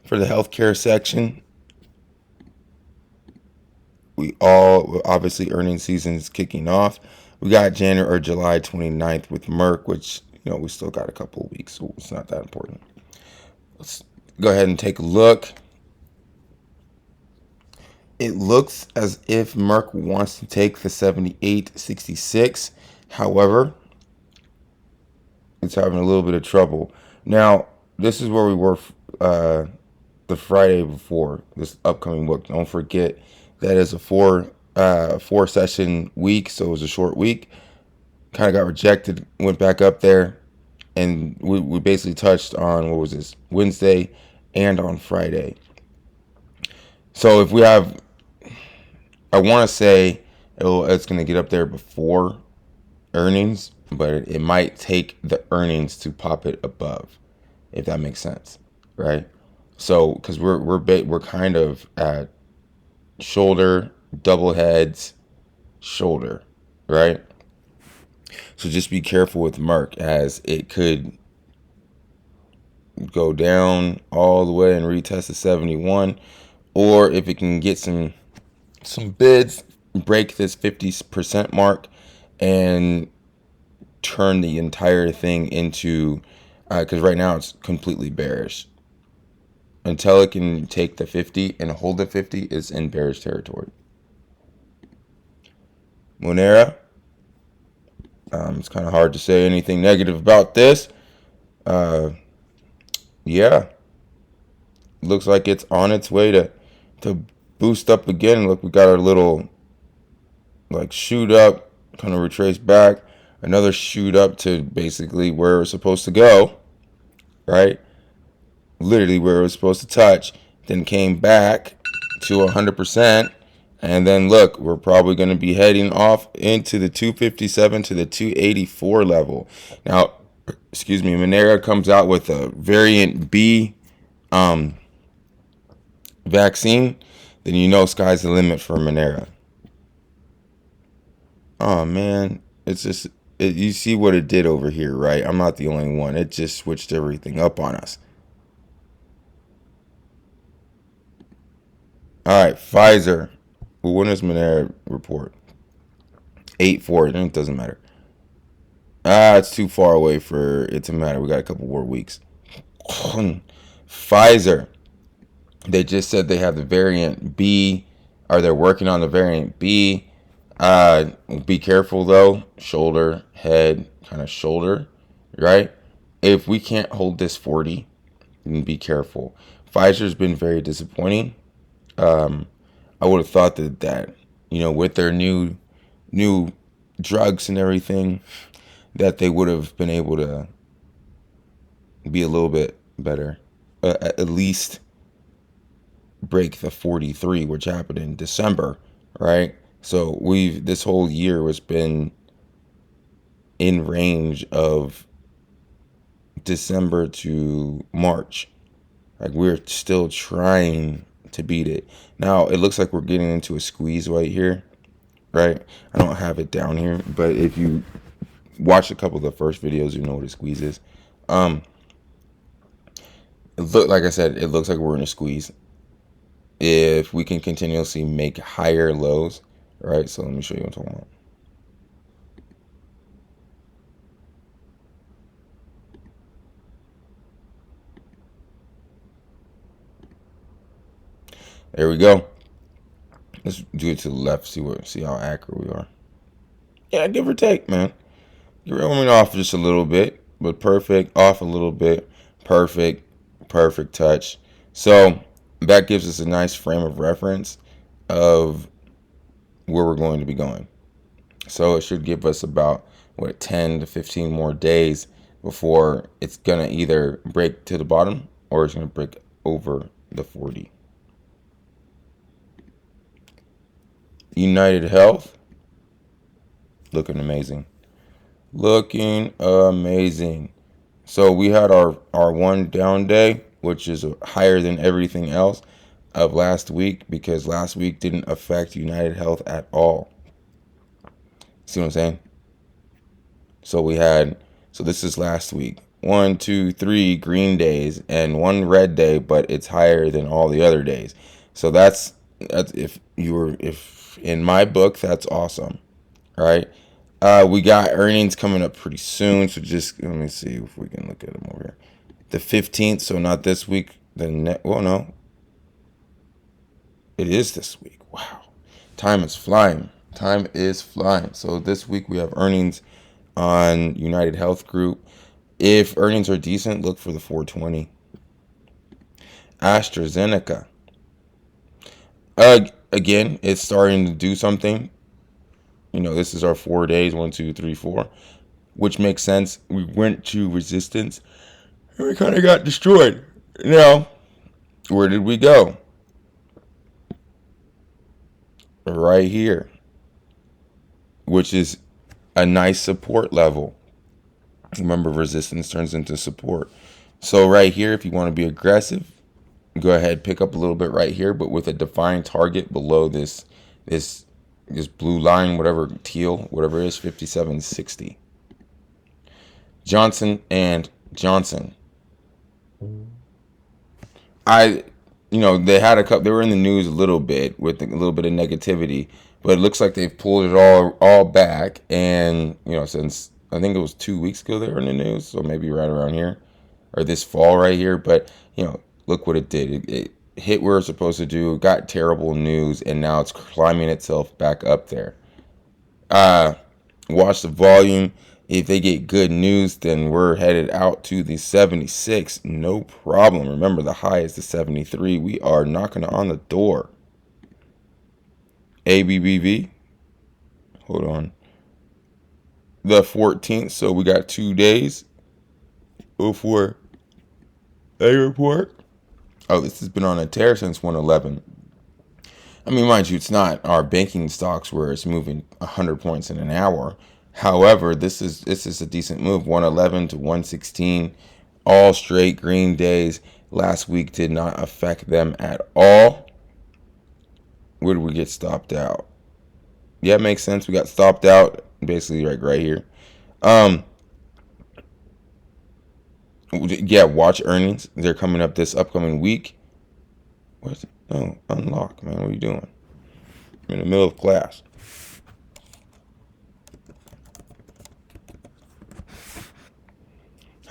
for the healthcare section, obviously earnings season is kicking off. We got January or July 29th with Merck, which, we still got a couple of weeks, so it's not that important. Let's go ahead and take a look. It looks as if Merck wants to take the 78.66. However, it's having a little bit of trouble. Now, this is where we were the Friday before this upcoming week. Don't forget that is a four session week, so it was a short week. Kind of got rejected, went back up there, and we basically touched on, what was this, Wednesday and on Friday. So if we have, I want to say it's going to get up there before earnings, but it might take the earnings to pop it above, if that makes sense, right? So because we're kind of at shoulder, double heads, shoulder, right? So just be careful with Merck, as it could go down all the way and retest the 71, or if it can get some bids, break this 50% mark, and turn the entire thing into, because right now it's completely bearish. Until it can take the 50 and hold the 50, it's in bearish territory. Monera, it's kind of hard to say anything negative about this. Yeah, looks like it's on its way to boost up again. Look, we got our little shoot up, kind of retrace back, another shoot up to basically where it's supposed to go, right? Literally where it was supposed to touch, then came back to 100%, and then look, we're probably going to be heading off into the 257 to the 284 level. Now, Monera comes out with a variant B vaccine, then sky's the limit for Monera. Oh man, it's just, you see what it did over here, right? I'm not the only one. It just switched everything up on us. All right, Pfizer. Well, when does Monera report? 8/4. It doesn't matter. It's too far away for it to matter. We got a couple more weeks. Pfizer. They just said they have the variant B, or they're working on the variant B. Be careful though. Shoulder, head, kind of shoulder, right? If we can't hold this 40, then be careful. Pfizer's been very disappointing. I would have thought that with their new drugs and everything, that they would have been able to be a little bit better, at least break the 43, which happened in December, right? So this whole year has been in range of December to March. We're still trying to beat it. Now it looks like we're getting into a squeeze right here, right? I don't have it down here, but if you watch a couple of the first videos, you know what a squeeze is. Like I said, it looks like we're in a squeeze. If we can continuously make higher lows, right? So let me show you what I'm talking about. There we go. Let's do it to the left. See how accurate we are. Yeah, give or take, man. You're rolling off just a little bit, but perfect. Off a little bit. Perfect touch. So that gives us a nice frame of reference of where we're going to be going. So it should give us about 10 to 15 more days before it's gonna either break to the bottom or it's gonna break over the 40. United Health, looking amazing. So we had our one down day, which is higher than everything else of last week, because last week didn't affect United Health at all. See what I'm saying? So this is last week. 1, 2, 3 green days and 1 red day, but it's higher than all the other days. So that's if in my book, that's awesome, right? We got earnings coming up pretty soon, so just let me see if we can look at them over here. The 15th, so not this week. Well, no, it is this week. Wow, time is flying. Time is flying. So this week we have earnings on United Health Group. If earnings are decent, look for the 420. AstraZeneca. Again, it's starting to do something. This is our 4 days, 1, 2, 3, 4, which makes sense. We went to resistance and we kind of got destroyed. Now, where did we go? Right here, which is a nice support level. Remember, resistance turns into support. So right here, if you want to be aggressive, go ahead, pick up a little bit right here, but with a defined target below this blue line, whatever, teal, whatever it is, 57.60. Johnson and Johnson. They had they were in the news a little bit with a little bit of negativity, but it looks like they've pulled it all back. And since I think it was 2 weeks ago they were in the news, so maybe right around here or this fall right here. But look what it did. It hit where it's supposed to do, got terrible news, and now it's climbing itself back up there. Watch the volume. If they get good news, then we're headed out to the 76. No problem. Remember, the high is the 73. We are knocking on the door. ABBV. Hold on. The 14th. So we got 2 days before a report. Oh, this has been on a tear since 111. I mean, mind you, it's not our banking stocks where it's moving 100 points in an hour. However, this is a decent move. 111 to 116, all straight green days. Last week did not affect them at all. Where did we get stopped out? Yeah, it makes sense. We got stopped out basically right here. Yeah, watch earnings. They're coming up this upcoming week. Where's it? Oh, unlock, man. What are you doing? I'm in the middle of class.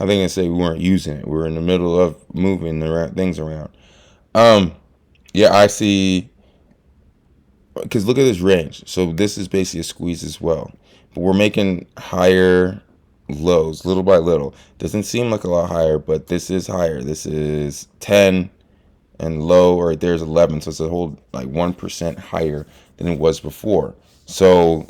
I think I say we weren't using it. We were in the middle of moving the things around. Yeah, I see. Because look at this range. So this is basically a squeeze as well. But we're making higher lows little by little. Doesn't seem like a lot higher, but this is higher. This is 10 and low right there's 11. So it's a whole 1% higher than it was before. So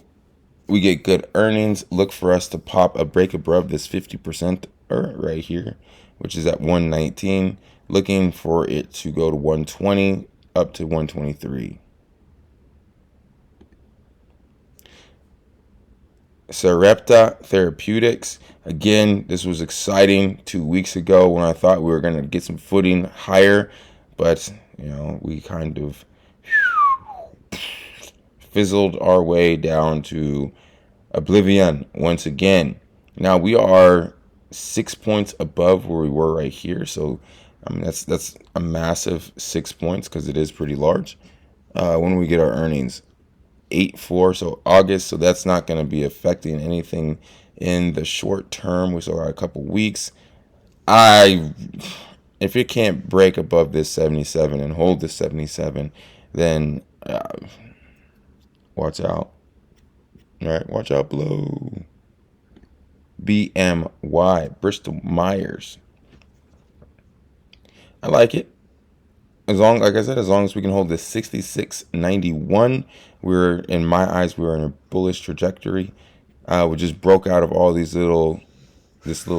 we get good earnings. Look for us to pop a break above this 50% right here, which is at 119. Looking for it to go to 120 up to 123. Repta Therapeutics. Again, this was exciting 2 weeks ago when I thought we were going to get some footing higher, but we kind of fizzled our way down to oblivion once again. Now we are 6 points above where we were right here, so that's a massive 6 points because it is pretty large. When we get our earnings, 8/4, so August, so that's not going to be affecting anything in the short term. We still got a couple weeks. If it can't break above this 77 and hold this 77, then watch out. All right, watch out below. BMY, BristolMyers. I like it. Like I said, as long as we can hold this 66.91, in my eyes, we're in a bullish trajectory. We just broke out of all this little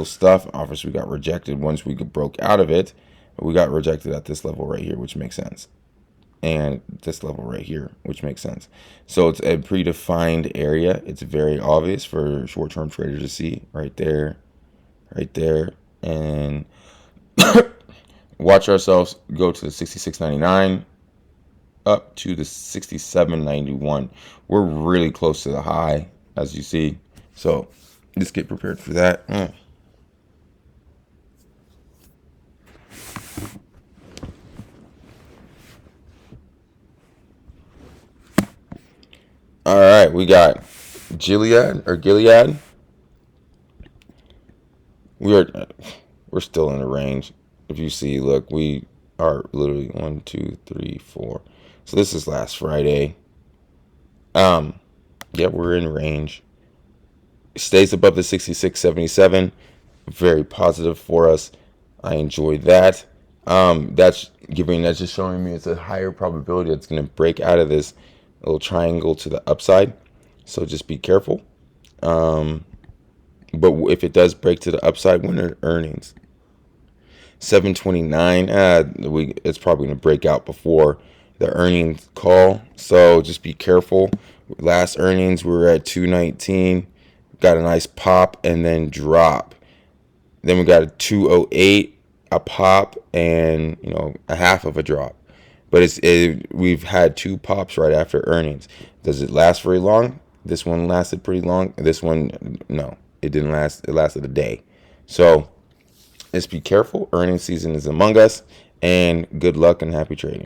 stuff. Obviously, we got rejected once we broke out of it. But we got rejected at this level right here, which makes sense. And this level right here, which makes sense. So it's a predefined area. It's very obvious for short-term traders to see right there, and watch ourselves go to the 66.99 up to the 67.91. We're really close to the high, as you see. So just get prepared for that. All right, we got Gilead or Gilead. We're still in the range. If you see, look, we are literally 1, 2, 3, 4. So this is last Friday. Yeah, we're in range. It stays above the 66.77. Very positive for us. I enjoy that. That's just showing me it's a higher probability that's going to break out of this little triangle to the upside. So just be careful. But if it does break to the upside, when are earnings? 729. It's probably going to break out before the earnings call. So just be careful. Last earnings we were at 219. Got a nice pop and then drop. Then we got a 208, a pop, and a half of a drop. But we've had 2 pops right after earnings. Does it last very long? This one lasted pretty long. This one, no, it didn't last. It lasted a day. So let's be careful. Earnings season is among us, and good luck and happy trading.